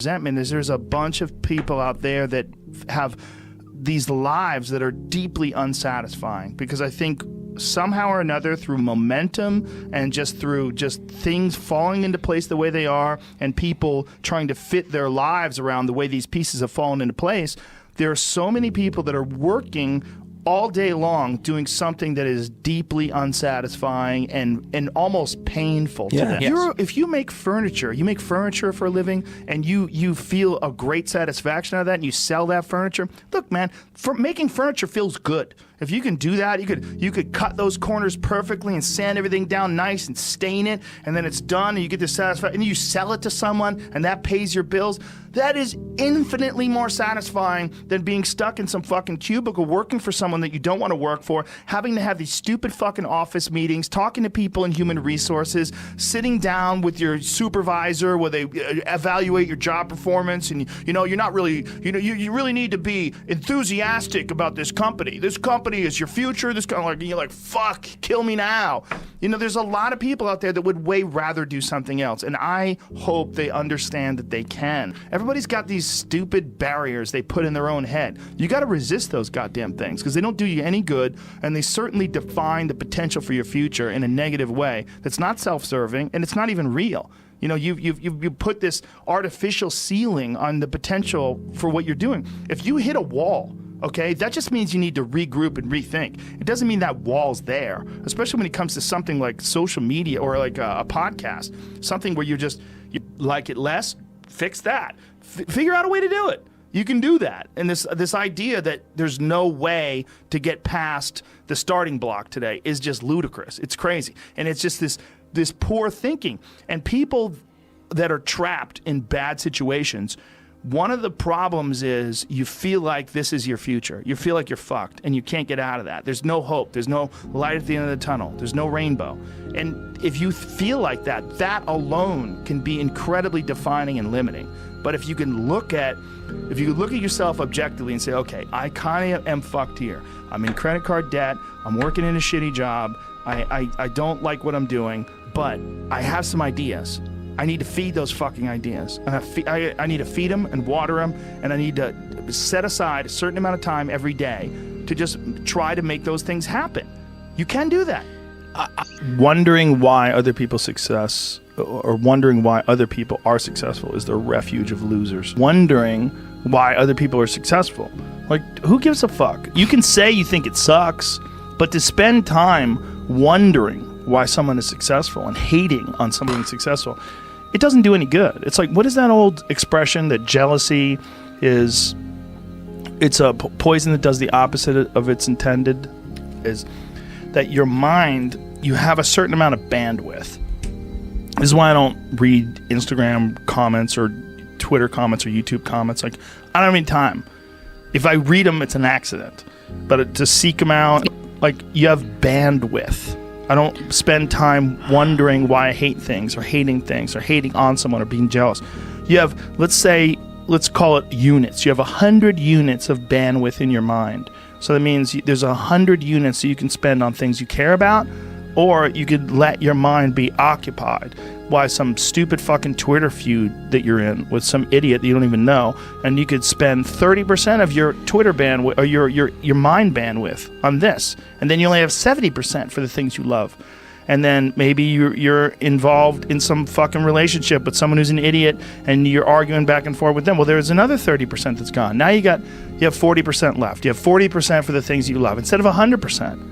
resentment is there's a bunch of people out there that have these lives that are deeply unsatisfying, because I think somehow or another, through momentum and just through just things falling into place the way they are, and people trying to fit their lives around the way these pieces have fallen into place, there are so many people that are working all day long doing something that is deeply unsatisfying and almost painful to them. Yes. If you make furniture for a living, and you feel a great satisfaction out of that, and you sell that furniture, look, man, making furniture feels good. If you can do that, you could cut those corners perfectly and sand everything down nice and stain it, and then it's done, and you get this satisfaction, and you sell it to someone, and that pays your bills. That is infinitely more satisfying than being stuck in some fucking cubicle working for someone that you don't want to work for, having to have these stupid fucking office meetings, talking to people in human resources, sitting down with your supervisor where they evaluate your job performance, and you're not really, you really need to be enthusiastic about this company. This company is your future. This kind of you're like, fuck, kill me now. There's a lot of people out there that would way rather do something else, and I hope they understand that they can. Everybody's got these stupid barriers they put in their own head. You got to resist those goddamn things, because they don't do you any good, and they certainly define the potential for your future in a negative way that's not self-serving, and it's not even real. You put this artificial ceiling on the potential for what you're doing. If you hit a wall, okay, that just means you need to regroup and rethink. It doesn't mean that wall's there, especially when it comes to something like social media or like a podcast, something where you like it less, fix that. Figure out a way to do it. You can do that. And this idea that there's no way to get past the starting block today is just ludicrous. It's crazy. And it's just this poor thinking. And people that are trapped in bad situations, one of the problems is you feel like this is your future. You feel like you're fucked and you can't get out of that. There's no hope. There's no light at the end of the tunnel. There's no rainbow. And if you feel like that, that alone can be incredibly defining and limiting. But if you look at yourself objectively and say, okay, I kind of am fucked here. I'm in credit card debt. I'm working in a shitty job. I don't like what I'm doing, but I have some ideas. I need to feed those fucking ideas. I need to feed them and water them, and I need to set aside a certain amount of time every day to just try to make those things happen. You can do that. Wondering why other people's success, or wondering why other people are successful, is the refuge of losers. Wondering why other people are successful. Like, who gives a fuck? You can say you think it sucks, but to spend time wondering why someone is successful and hating on someone being successful, it doesn't do any good. It's like, what is that old expression that jealousy is, it's a poison that does the opposite of its intended? Is that your mind, you have a certain amount of bandwidth. This is why I don't read Instagram comments or Twitter comments or YouTube comments. Like, I don't have any time. If I read them, it's an accident. But to seek them out, like, you have bandwidth. I don't spend time wondering why I hate things or hating on someone or being jealous. You have, let's call it units. You have 100 units of bandwidth in your mind. So that means there's 100 units that you can spend on things you care about, or you could let your mind be occupied by some stupid fucking Twitter feud that you're in with some idiot that you don't even know, and you could spend 30% of your Twitter bandwidth or your mind bandwidth on this, and then you only have 70% for the things you love. And then maybe you're involved in some fucking relationship with someone who's an idiot, and you're arguing back and forth with them. Well, there's another 30% that's gone. Now you have 40% left. You have 40% for the things you love instead of 100%.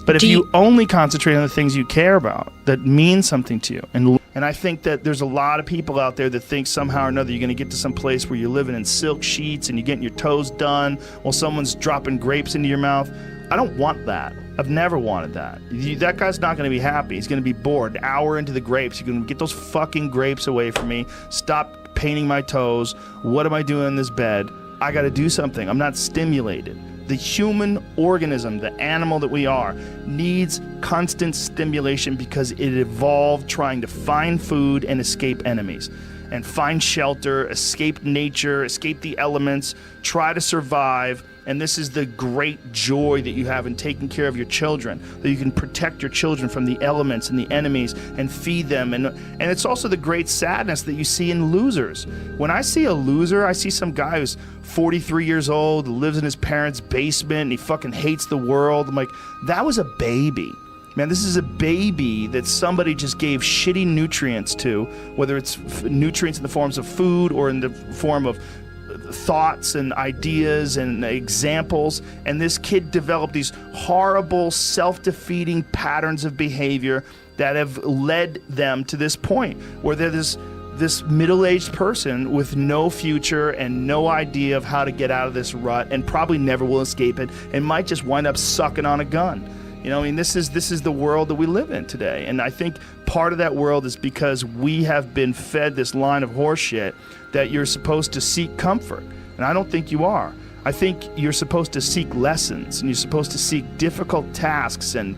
But if you only concentrate on the things you care about that mean something to you, and I think that there's a lot of people out there that think somehow or another you're going to get to some place where you're living in silk sheets and you're getting your toes done while someone's dropping grapes into your mouth. I don't want that. I've never wanted that. That guy's not going to be happy. He's going to be bored. An hour into the grapes, you're going to get those fucking grapes away from me. Stop painting my toes. What am I doing in this bed? I got to do something. I'm not stimulated. The human organism, the animal that we are, needs constant stimulation because it evolved trying to find food and escape enemies, and find shelter, escape nature, escape the elements, try to survive, And this is the great joy that you have in taking care of your children, that you can protect your children from the elements and the enemies and feed them. And it's also the great sadness that you see in losers. When I see a loser, I see some guy who's 43 years old, lives in his parents' basement, and he fucking hates the world. I'm like, that was a baby. Man, this is a baby that somebody just gave shitty nutrients to, whether it's nutrients in the forms of food or in the form of thoughts and ideas and examples, and this kid developed these horrible self-defeating patterns of behavior that have led them to this point where they're this middle-aged person with no future and no idea of how to get out of this rut, and probably never will escape it, and might just wind up sucking on a gun. You know, I mean, this is the world that we live in today. And I think part of that world is because we have been fed this line of horseshit that you're supposed to seek comfort. And I don't think you are. I think you're supposed to seek lessons, and you're supposed to seek difficult tasks and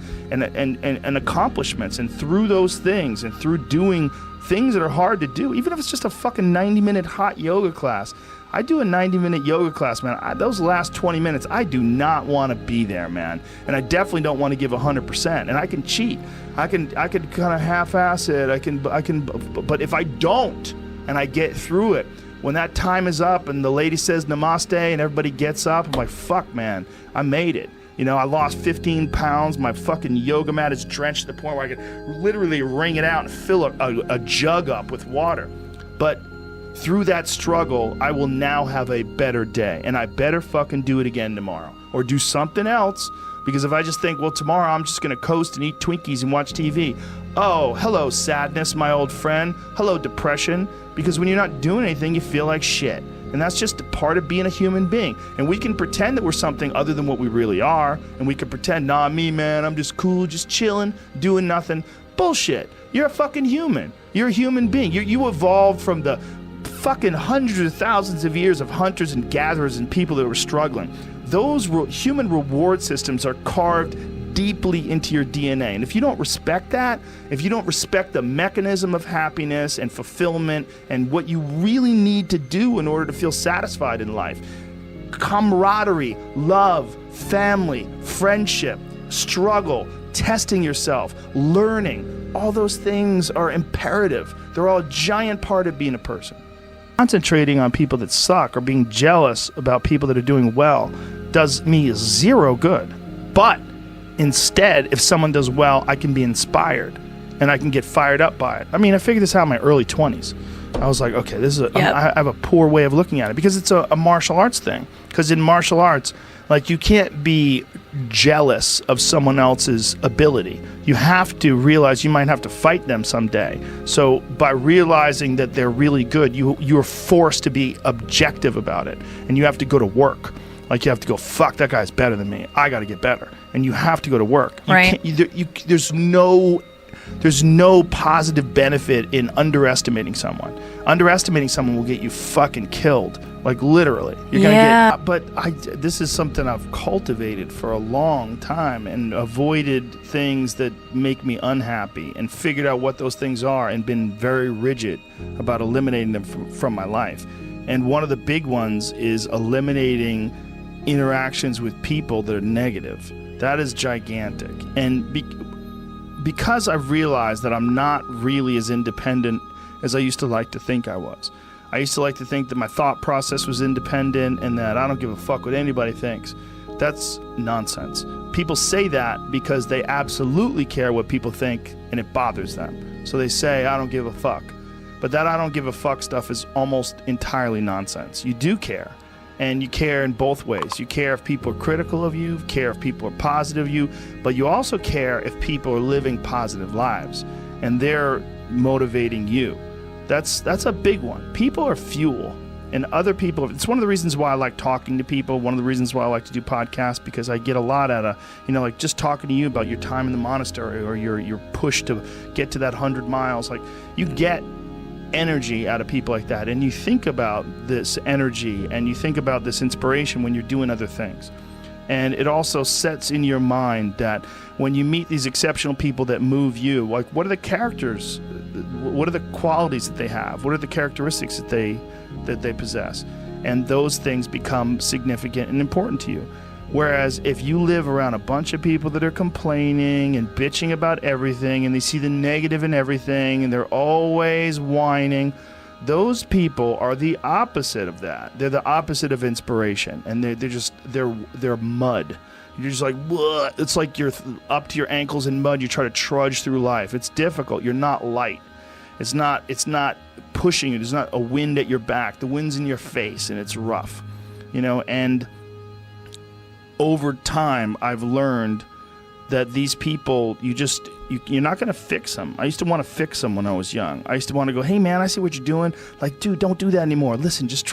accomplishments. And through those things, and through doing things that are hard to do, even if it's just a fucking 90-minute hot yoga class. I do a 90-minute yoga class, man. Those last 20 minutes, I do not want to be there, man. And I definitely don't want to give 100%. And I can cheat. I can kind of half-ass it. I can. But if I don't, and I get through it, when that time is up and the lady says namaste and everybody gets up, I'm like, fuck, man, I made it. You know, I lost 15 pounds. My fucking yoga mat is drenched to the point where I could literally wring it out and fill a jug up with water. But through that struggle, I will now have a better day, and I better fucking do it again tomorrow or do something else, because if I just think, well, tomorrow I'm just going to coast and eat Twinkies and watch TV. Oh, hello, sadness, my old friend. Hello, depression. Because when you're not doing anything, you feel like shit. And that's just a part of being a human being. And we can pretend that we're something other than what we really are. And we can pretend, nah, me, man, I'm just cool, just chilling, doing nothing. Bullshit. You're a fucking human. You're a human being. You evolved from the fucking hundreds of thousands of years of hunters and gatherers and people that were struggling. Those human reward systems are carved deeply into your DNA. And if you don't respect that, if you don't respect the mechanism of happiness and fulfillment and what you really need to do in order to feel satisfied in life, camaraderie, love, family, friendship, struggle, testing yourself, learning, all those things are imperative. They're all a giant part of being a person. Concentrating on people that suck or being jealous about people that are doing well does me zero good. But instead, if someone does well, I can be inspired and I can get fired up by it. I mean, I figured this out in my early 20s. I was like, okay, this is I have a poor way of looking at it, because it's a martial arts thing. Because in martial arts, like, you can't be jealous of someone else's ability. You have to realize you might have to fight them someday. So by realizing that they're really good, you're forced to be objective about it. And you have to go to work. Like, you have to go, fuck, that guy's better than me. I got to get better. And you have to go to work. Right. There's no positive benefit in underestimating someone. Underestimating someone will get you fucking killed. Like, literally. You're gonna get. But this is something I've cultivated for a long time and avoided things that make me unhappy and figured out what those things are and been very rigid about eliminating them from my life. And one of the big ones is eliminating interactions with people that are negative. That is gigantic. And because I've realized that I'm not really as independent as I used to like to think I was. I used to like to think that my thought process was independent and that I don't give a fuck what anybody thinks. That's nonsense. People say that because they absolutely care what people think and it bothers them. So they say, I don't give a fuck. But that I don't give a fuck stuff is almost entirely nonsense. You do care. And you care in both ways. You care if people are critical of you, care if people are positive of you, but you also care if people are living positive lives and they're motivating you. That's a big one. People are fuel, and other people, it's one of the reasons why I like talking to people, one of the reasons why I like to do podcasts, because I get a lot out of, like just talking to you about your time in the monastery or your push to get to that 100 miles. Like, you get energy out of people like that, and you think about this energy and you think about this inspiration when you're doing other things. And it also sets in your mind that when you meet these exceptional people that move you, like, what are the characters, what are the qualities that they have, what are the characteristics that they possess? and those things become significant and important to you. Whereas if you live around a bunch of people that are complaining and bitching about everything, and they see the negative in everything, and they're always whining, those people are the opposite of that. They're the opposite of inspiration, and they're mud. You're just like, what? It's like you're up to your ankles in mud. You try to trudge through life. It's difficult. You're not light. It's not pushing you. There's not a wind at your back. The wind's in your face, and it's rough, and over time, I've learned that these people, you're not going to fix them. I used to want to fix them when I was young. I used to want to go, hey man, I see what you're doing. Like, dude, don't do that anymore. Listen, just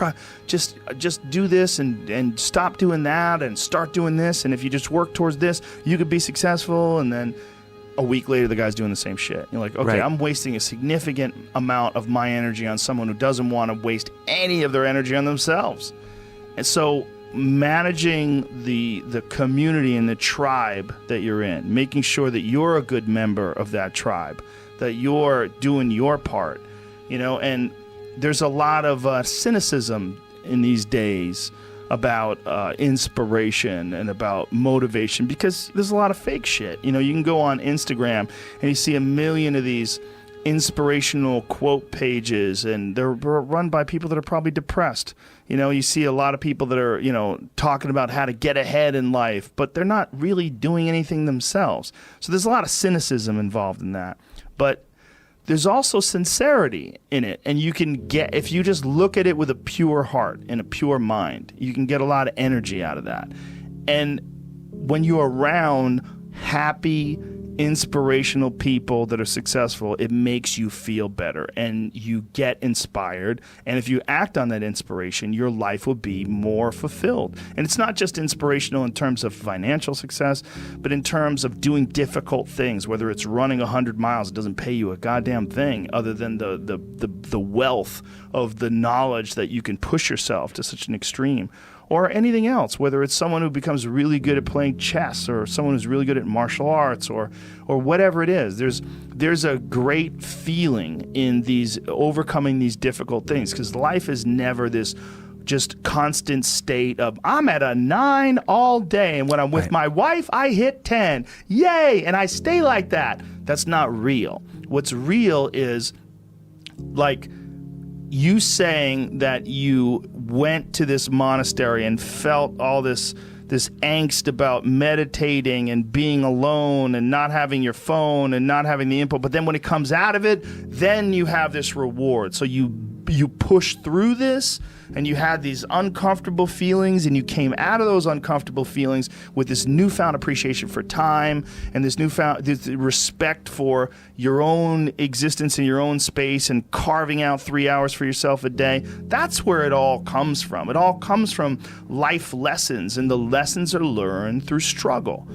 do this and stop doing that and start doing this. And if you just work towards this, you could be successful. And then a week later, the guy's doing the same shit. You're like, okay, right. I'm wasting a significant amount of my energy on someone who doesn't want to waste any of their energy on themselves. And so managing the community and the tribe that you're in, making sure that you're a good member of that tribe, that you're doing your part, and there's a lot of cynicism in these days about inspiration and about motivation, because there's a lot of fake shit. You can go on Instagram and you see a million of these inspirational quote pages, and they're run by people that are probably depressed. You see a lot of people that are, talking about how to get ahead in life, but they're not really doing anything themselves. So there's a lot of cynicism involved in that. But there's also sincerity in it. And you can get, if you just look at it with a pure heart and a pure mind, you can get a lot of energy out of that. And when you're around happy, inspirational people that are successful, it makes you feel better and you get inspired. And if you act on that inspiration, your life will be more fulfilled. And it's not just inspirational in terms of financial success, but in terms of doing difficult things, whether it's running 100 miles. It doesn't pay you a goddamn thing other than the wealth of the knowledge that you can push yourself to such an extreme. Or anything else, whether it's someone who becomes really good at playing chess, or someone who's really good at martial arts, or whatever it is. There's a great feeling in these overcoming these difficult things, because life is never this just constant state of, I'm at a 9 all day, and when I'm with my wife, I hit 10. Yay! And I stay like that. That's not real. What's real is, like, you saying that you went to this monastery and felt all this angst about meditating and being alone and not having your phone and not having the input, but then when it comes out of it, then you have this reward. So you push through this, and you had these uncomfortable feelings, and you came out of those uncomfortable feelings with this newfound appreciation for time and this respect for your own existence in your own space, and carving out 3 hours for yourself a day. That's where it all comes from. It all comes from life lessons, and the lessons are learned through struggle.